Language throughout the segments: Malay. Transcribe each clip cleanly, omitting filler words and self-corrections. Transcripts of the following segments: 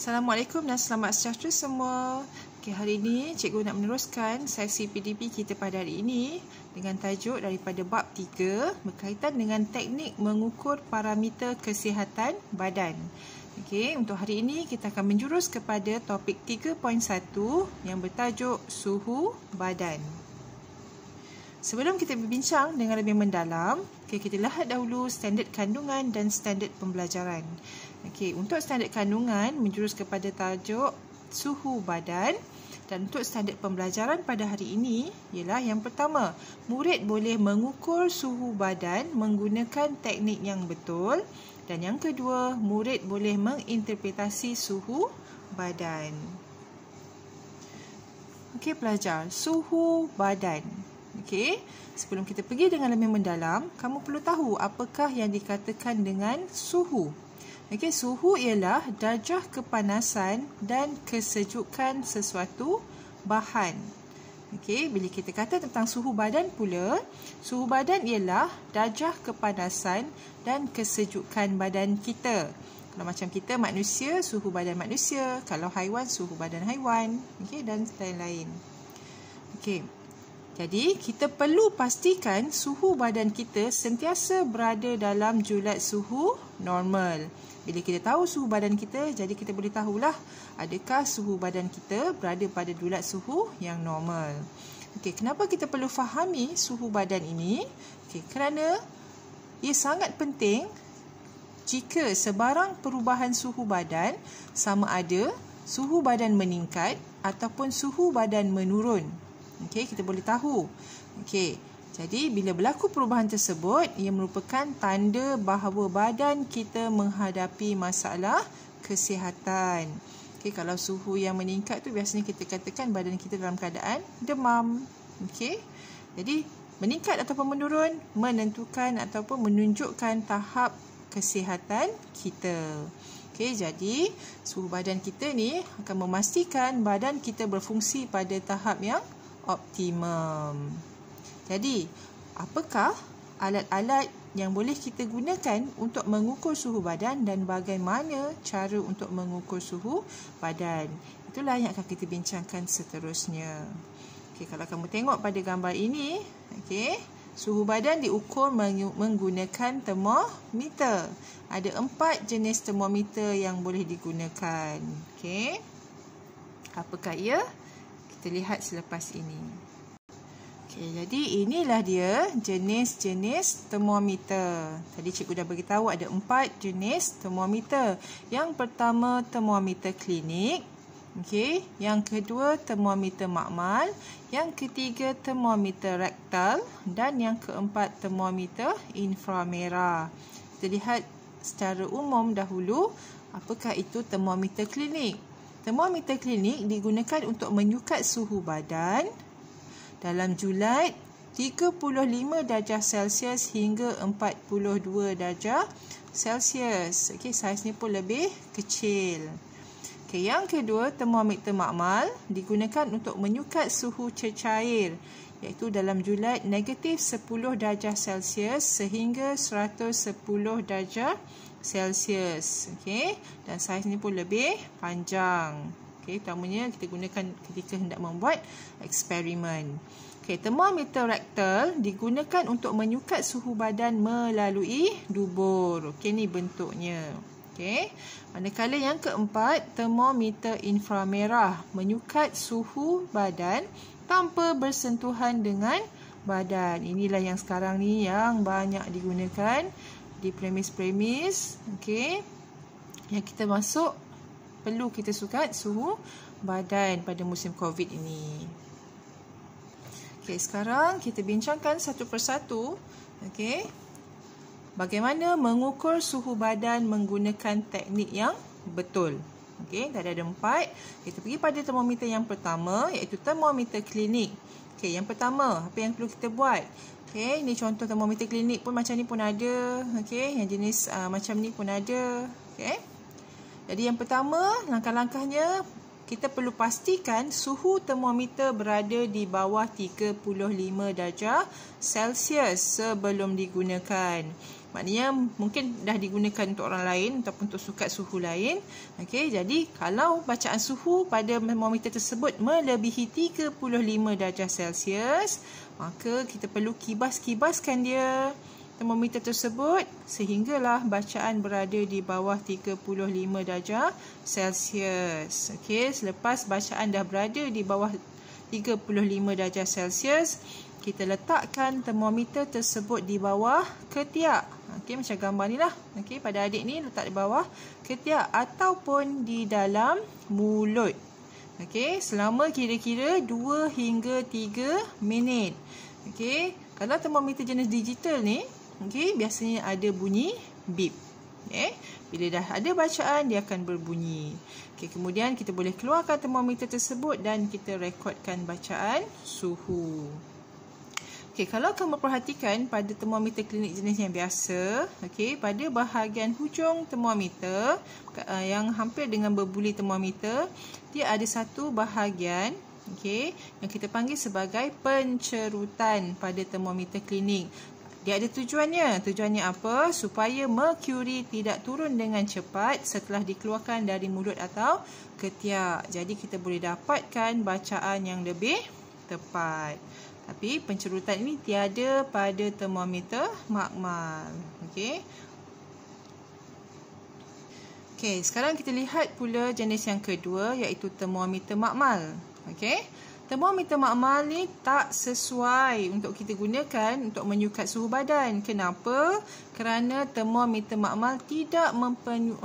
Assalamualaikum dan selamat sejahtera semua. Hari ini cikgu nak meneruskan sesi PDP kita pada hari ini dengan tajuk daripada bab 3 berkaitan dengan teknik mengukur parameter kesihatan badan. Untuk hari ini kita akan menjurus kepada topik 3.1 yang bertajuk suhu badan. Sebelum kita berbincang dengan lebih mendalam, kita lihat dahulu standard kandungan dan standard pembelajaran. Untuk standard kandungan menjurus kepada tajuk suhu badan, dan untuk standard pembelajaran pada hari ini ialah yang pertama, murid boleh mengukur suhu badan menggunakan teknik yang betul, dan yang kedua, murid boleh menginterpretasi suhu badan. Pelajar, suhu badan. Sebelum kita pergi dengan lebih mendalam, kamu perlu tahu apakah yang dikatakan dengan suhu. Suhu ialah darjah kepanasan dan kesejukan sesuatu bahan. Bila kita kata tentang suhu badan pula, suhu badan ialah darjah kepanasan dan kesejukan badan kita. Kalau macam kita manusia, suhu badan manusia. Kalau haiwan, suhu badan haiwan. Dan lain-lain. Jadi, kita perlu pastikan suhu badan kita sentiasa berada dalam julat suhu normal. Bila kita tahu suhu badan kita, jadi kita boleh tahulah adakah suhu badan kita berada pada julat suhu yang normal. Kenapa kita perlu fahami suhu badan ini? Kerana ia sangat penting jika sebarang perubahan suhu badan sama ada suhu badan meningkat ataupun suhu badan menurun. Kita boleh tahu. Jadi, bila berlaku perubahan tersebut, ia merupakan tanda bahawa badan kita menghadapi masalah kesihatan. Kalau suhu yang meningkat tu biasanya kita katakan badan kita dalam keadaan demam. Jadi, meningkat ataupun menurun menentukan ataupun menunjukkan tahap kesihatan kita. Jadi, suhu badan kita ni akan memastikan badan kita berfungsi pada tahap yang optimum. Jadi, apakah alat-alat yang boleh kita gunakan untuk mengukur suhu badan dan bagaimana cara untuk mengukur suhu badan? Itulah yang akan kita bincangkan seterusnya. Kalau kamu tengok pada gambar ini, suhu badan diukur menggunakan termometer. Ada 4 jenis termometer yang boleh digunakan. Apakah ia? Kita lihat selepas ini. Jadi inilah dia jenis-jenis termometer. Tadi cikgu dah beritahu ada 4 jenis termometer. Yang pertama termometer klinik. Yang kedua termometer makmal. Yang ketiga termometer rektal. Dan yang keempat termometer inframerah. Kita lihat secara umum dahulu apakah itu termometer klinik. Termometer klinik digunakan untuk menyukat suhu badan dalam julat 35 darjah Celsius hingga 42 darjah Celsius. Saiz ni pun lebih kecil. Yang kedua, termometer makmal digunakan untuk menyukat suhu cecair iaitu dalam julat negatif 10 darjah Celsius sehingga 110 darjah Celsius. Dan saiz ni pun lebih panjang. Utamanya kita gunakan ketika hendak membuat eksperimen. Termometer rektal digunakan untuk menyukat suhu badan melalui dubur. Ni bentuknya. Manakala yang keempat, termometer inframerah menyukat suhu badan tanpa bersentuhan dengan badan. Inilah yang sekarang ni yang banyak digunakan di premis-premis. Yang kita masuk, perlu kita sukat suhu badan pada musim COVID ini. Sekarang kita bincangkan satu persatu. Bagaimana mengukur suhu badan menggunakan teknik yang betul. Dah ada 4. Kita pergi pada termometer yang pertama iaitu termometer klinik. Yang pertama, apa yang perlu kita buat? Ini contoh termometer klinik pun macam ni pun ada. Yang jenis macam ni pun ada. Jadi yang pertama, langkah-langkahnya kita perlu pastikan suhu termometer berada di bawah 35 darjah Celsius sebelum digunakan. Maknanya mungkin dah digunakan untuk orang lain ataupun untuk sukat suhu lain. Okey, jadi kalau bacaan suhu pada termometer tersebut melebihi 35 darjah Celsius, maka kita perlu kibaskan dia termometer tersebut sehinggalah bacaan berada di bawah 35 darjah Celsius. Okey, selepas bacaan dah berada di bawah 35 darjah Celsius, kita letakkan termometer tersebut di bawah ketiak. Okey, macam gambar ni lah. Okey, pada adik ni letak di bawah ketiak ataupun di dalam mulut. Okey, selama kira-kira 2 hingga 3 minit. Okey, kalau termometer jenis digital ni, okey, biasanya ada bunyi beep. Okey, bila dah ada bacaan, dia akan berbunyi. Okey, kemudian kita boleh keluarkan termometer tersebut dan kita rekodkan bacaan suhu. Okey, kalau kamu perhatikan pada termometer klinik jenis yang biasa, okey, pada bahagian hujung termometer yang hampir dengan berbuli termometer, dia ada satu bahagian, okey, yang kita panggil sebagai pencerutan pada termometer klinik. Dia ada tujuannya. Tujuannya apa? Supaya merkuri tidak turun dengan cepat setelah dikeluarkan dari mulut atau ketiak. Jadi kita boleh dapatkan bacaan yang lebih tepat. Tapi pencerutan ini tiada pada termometer makmal. Okey. Okey, sekarang kita lihat pula jenis yang kedua, iaitu termometer makmal. Okey. Termometer makmal ni tak sesuai untuk kita gunakan untuk menyukat suhu badan. Kenapa? Kerana termometer makmal tidak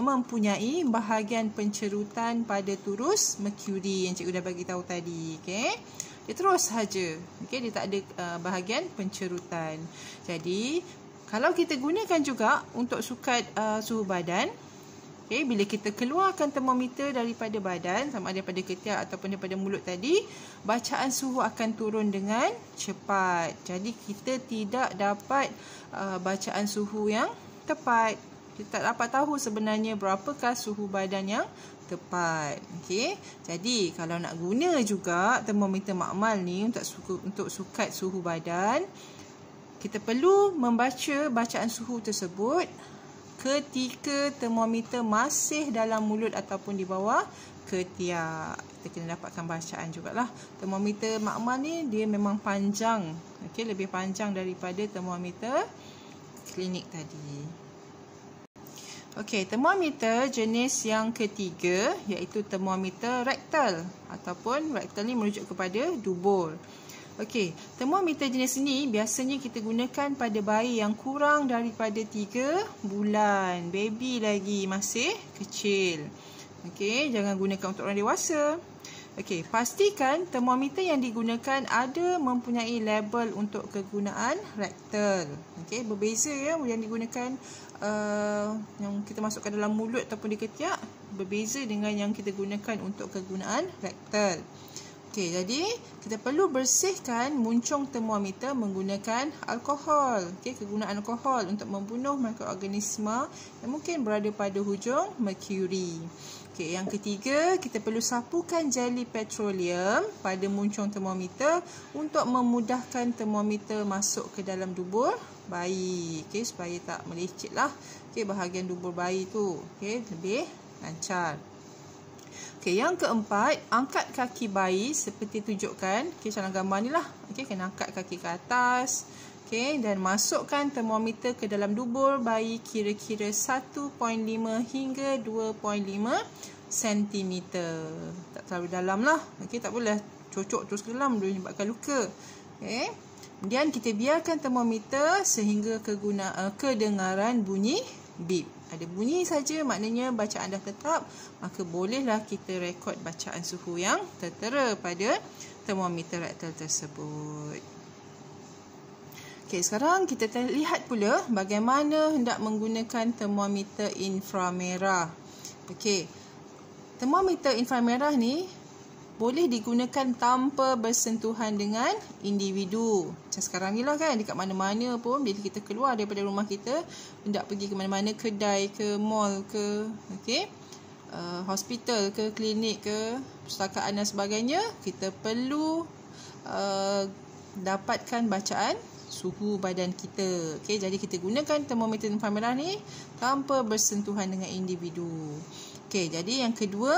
mempunyai bahagian pencerutan pada turus merkuri yang cikgu dah bagi tahu tadi. Okey. Dia terus saja. Okey, dia tak ada bahagian pencerutan. Jadi, kalau kita gunakan juga untuk sukat suhu badan, okay, bila kita keluarkan termometer daripada badan, sama ada daripada ketiak ataupun daripada mulut tadi, bacaan suhu akan turun dengan cepat. Jadi kita tidak dapat bacaan suhu yang tepat. Kita tak dapat tahu sebenarnya berapakah suhu badan yang tepat. Okay. Jadi kalau nak guna juga termometer makmal ni untuk sukat suhu badan, kita perlu membaca bacaan suhu tersebut ketika termometer masih dalam mulut ataupun di bawah ketiak. Kita kena dapatkan bacaan jugalah. Termometer makmal ni dia memang panjang. Okey, lebih panjang daripada termometer klinik tadi. Okey, termometer jenis yang ketiga iaitu termometer rektal ataupun rektal ni merujuk kepada dubur. Okey, termometer jenis ini biasanya kita gunakan pada bayi yang kurang daripada 3 bulan. Baby lagi masih kecil. Okey, jangan gunakan untuk orang dewasa. Okey, pastikan termometer yang digunakan ada mempunyai label untuk kegunaan rektal. Okey, berbeza ya yang digunakan yang kita masukkan dalam mulut ataupun di ketiak, berbeza dengan yang kita gunakan untuk kegunaan rektal. Okey, jadi kita perlu bersihkan muncung termometer menggunakan alkohol. Okey, kegunaan alkohol untuk membunuh mikroorganisma yang mungkin berada pada hujung merkuri. Okey, yang ketiga, kita perlu sapukan jeli petroleum pada muncung termometer untuk memudahkan termometer masuk ke dalam dubur bayi. Okey, supaya tak melecet lah. Okey, bahagian dubur bayi tu. Okey, lebih lancar. Okey, yang keempat, angkat kaki bayi seperti tunjukkan. Okey, dalam gambar ni lah. Okey, kena angkat kaki ke atas. Okey, dan masukkan termometer ke dalam dubur bayi kira-kira 1.5 hingga 2.5 cm. Tak terlalu dalam lah. Okey, tak boleh cocok terus ke dalam, boleh menyebabkan luka. Okey. Kemudian kita biarkan termometer sehingga kedengaran bunyi beep. Ada bunyi saja maknanya bacaan dah tetap, maka bolehlah kita rekod bacaan suhu yang tertera pada termometer rektal tersebut. Okey, sekarang kita lihat pula bagaimana hendak menggunakan termometer inframerah. Okey, termometer inframerah ni boleh digunakan tanpa bersentuhan dengan individu. Macam sekarang ni lah kan, dekat mana-mana pun bila kita keluar daripada rumah kita, hendak pergi ke mana-mana, kedai ke, mall ke, okey, hospital ke, klinik ke, perpustakaan dan sebagainya, kita perlu dapatkan bacaan suhu badan kita. Okey, jadi kita gunakan termometer inframerah ni tanpa bersentuhan dengan individu. Okey, jadi yang kedua,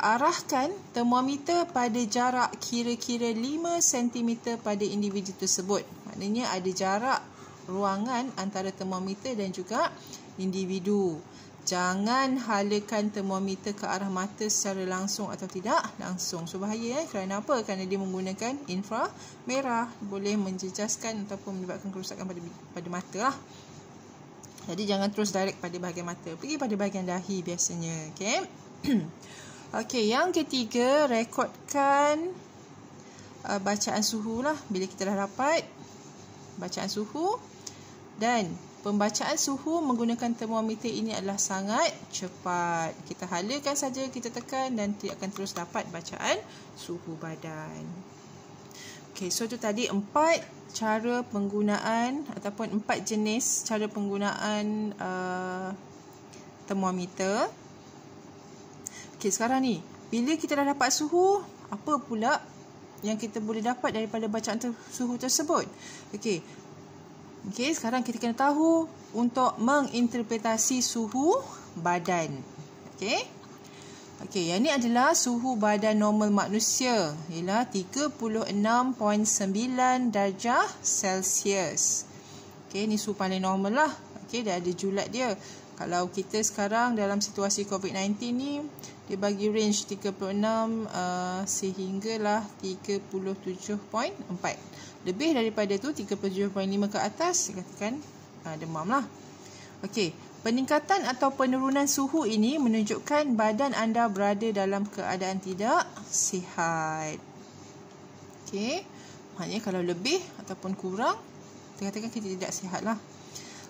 arahkan termometer pada jarak kira-kira 5 cm pada individu tersebut. Maknanya ada jarak ruangan antara termometer dan juga individu. Jangan halakan termometer ke arah mata secara langsung atau tidak langsung. So bahaya kerana apa? Kerana dia menggunakan inframerah, boleh menjejaskan ataupun menyebabkan kerosakan pada mata lah. Jadi jangan terus direct pada bahagian mata, pergi pada bahagian dahi biasanya. Okey. Okey, yang ketiga, rekodkan bacaan suhu lah bila kita dah dapat bacaan suhu. Dan pembacaan suhu menggunakan termometer ini adalah sangat cepat. Kita halakan saja, kita tekan dan dia akan terus dapat bacaan suhu badan. Okey, so itu tadi 4 cara penggunaan ataupun 4 jenis cara penggunaan termometer. Okey, sekarang ni bila kita dah dapat suhu, apa pula yang kita boleh dapat daripada bacaan suhu tersebut? Okey, sekarang kita kena tahu untuk menginterpretasi suhu badan. Okey, yang ni adalah suhu badan normal manusia, ialah 36.9 darjah Celsius. Okey, ni suhu paling normal lah. Okey, dia ada julat dia. Kalau kita sekarang dalam situasi COVID-19 ni, dia bagi range 36 sehinggalah 37.4. Lebih daripada tu 37.5 ke atas, dikatakan demam lah. Okey, peningkatan atau penurunan suhu ini menunjukkan badan anda berada dalam keadaan tidak sihat. Okey, maknanya kalau lebih ataupun kurang, dikatakan kita tidak sihat lah.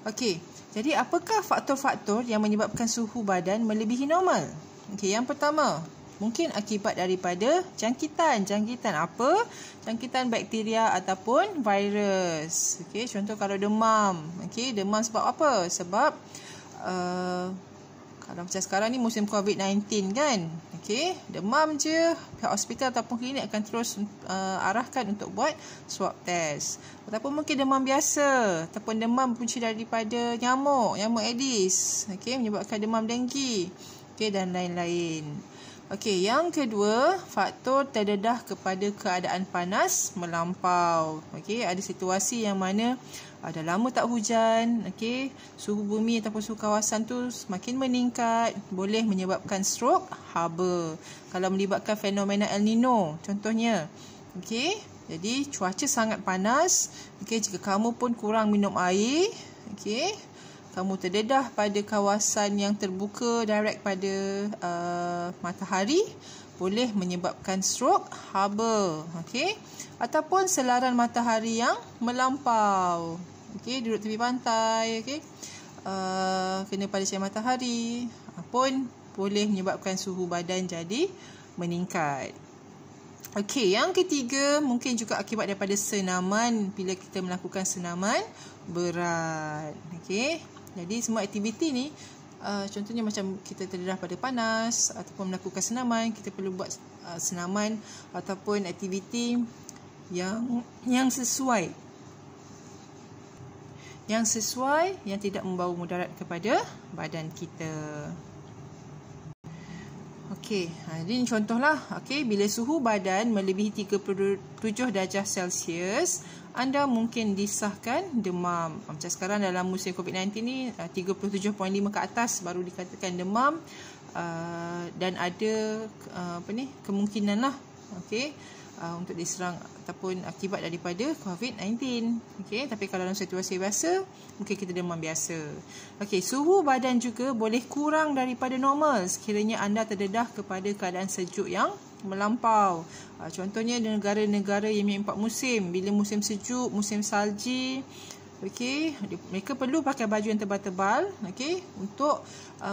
Okey, jadi apakah faktor-faktor yang menyebabkan suhu badan melebihi normal? Okey, yang pertama, mungkin akibat daripada jangkitan. Jangkitan apa? Jangkitan bakteria ataupun virus. Okey, contoh kalau demam. Okey, demam sebab apa? Sebab kalau macam sekarang ni musim COVID-19 kan. Okey, demam je, pihak hospital ataupun klinik akan terus arahkan untuk buat swab test. Ataupun mungkin demam biasa ataupun demam punca daripada nyamuk Aedes. Okey, menyebabkan demam denggi. Okey, dan lain-lain. Okey, yang kedua, faktor terdedah kepada keadaan panas melampau. Okey, ada situasi yang mana dah lama tak hujan, okey, suhu bumi ataupun suhu kawasan tu semakin meningkat, boleh menyebabkan stroke haba. Kalau melibatkan fenomena El Nino contohnya. Okey, jadi cuaca sangat panas, okey, jika kamu pun kurang minum air, okey, kamu terdedah pada kawasan yang terbuka direct pada matahari, boleh menyebabkan stroke haba. Okey, ataupun selaran matahari yang melampau. Okey, duduk tepi pantai, okey, kena pada sinar matahari pun boleh menyebabkan suhu badan jadi meningkat. Okey, yang ketiga, mungkin juga akibat daripada senaman bila kita melakukan senaman berat. Okey, jadi semua aktiviti ni, contohnya macam kita terdedah pada panas ataupun melakukan senaman, kita perlu buat senaman ataupun aktiviti yang sesuai, yang tidak membawa mudarat kepada badan kita. Okey, ini contohlah. Okey, bila suhu badan melebihi 37 darjah Celsius, anda mungkin disahkan demam. Macam sekarang dalam musim COVID-19 ni, 37.5 ke atas baru dikatakan demam, dan ada kemungkinan lah, okey, untuk diserang ataupun akibat daripada COVID-19. Okey, tapi kalau dalam situasi biasa, mungkin kita demam biasa. Okey, suhu badan juga boleh kurang daripada normal sekiranya anda terdedah kepada keadaan sejuk yang melampau. Contohnya di negara-negara yang mempunyai 4 musim. Bila musim sejuk, musim salji, okey, mereka perlu pakai baju yang tebal-tebal, okey, untuk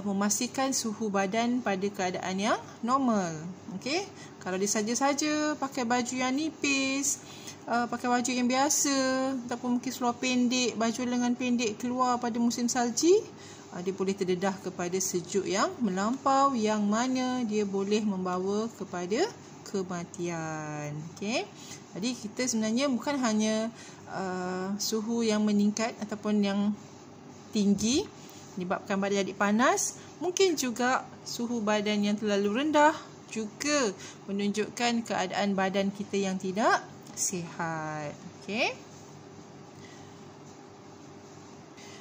memastikan suhu badan pada keadaan yang normal. Okey, kalau dia saja-saja pakai baju yang nipis, pakai baju yang biasa ataupun mungkin seluar pendek, baju lengan pendek keluar pada musim salji, dia boleh terdedah kepada sejuk yang melampau, yang mana dia boleh membawa kepada kematian. Okey. Jadi kita sebenarnya bukan hanya suhu yang meningkat ataupun yang tinggi menyebabkan badan jadi panas, mungkin juga suhu badan yang terlalu rendah juga menunjukkan keadaan badan kita yang tidak sihat. Okey.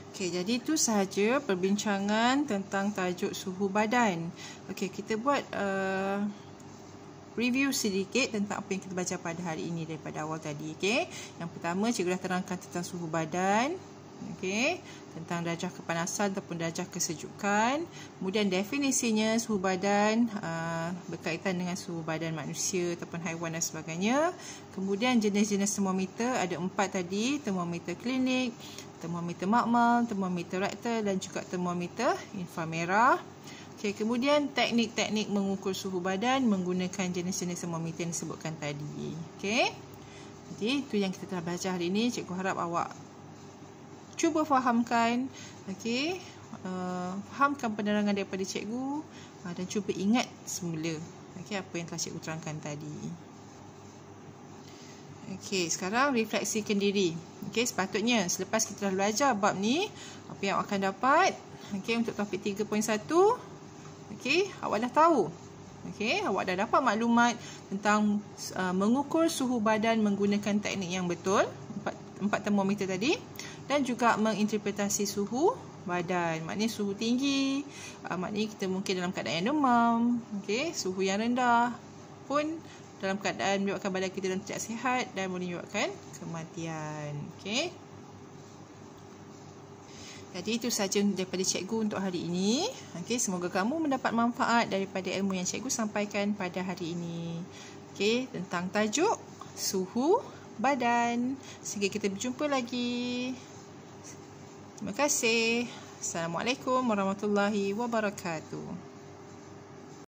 Okey, jadi itu sahaja perbincangan tentang tajuk suhu badan. Okey, kita buat review sedikit tentang apa yang kita baca pada hari ini daripada awal tadi. Okey. Yang pertama, cikgu dah terangkan tentang suhu badan. Okey, tentang darjah kepanasan ataupun darjah kesejukan. Kemudian definisinya suhu badan berkaitan dengan suhu badan manusia ataupun haiwan dan sebagainya. Kemudian jenis-jenis termometer ada 4 tadi, termometer klinik, termometer makmal, termometer rektal dan juga termometer inframerah. Okey, kemudian teknik-teknik mengukur suhu badan menggunakan jenis-jenis termometer yang disebutkan tadi. Okey. Jadi itu yang kita telah belajar hari ini. Cikgu harap awak cuba fahamkan, okey, fahamkan penerangan daripada cikgu dan cuba ingat semula, okey, apa yang telah cikgu terangkan tadi. Okey, sekarang refleksikan diri. Okey, sepatutnya selepas kita dah belajar bab ni, apa yang awak akan dapat? Okey, untuk topik 3.1, okey, awak dah tahu. Okey, awak dah dapat maklumat tentang mengukur suhu badan menggunakan teknik yang betul, empat termometer tadi, dan juga menginterpretasi suhu badan. Maknanya suhu tinggi, maknanya kita mungkin dalam keadaan yang demam, okey, suhu yang rendah pun dalam keadaan menyebabkan badan kita dalam tidak sihat dan boleh menyebabkan kematian. Okey. Jadi itu sahaja daripada cikgu untuk hari ini. Okey, semoga kamu mendapat manfaat daripada ilmu yang cikgu sampaikan pada hari ini. Okey, tentang tajuk suhu badan. Sehingga kita berjumpa lagi. Terima kasih. Assalamualaikum warahmatullahi wabarakatuh.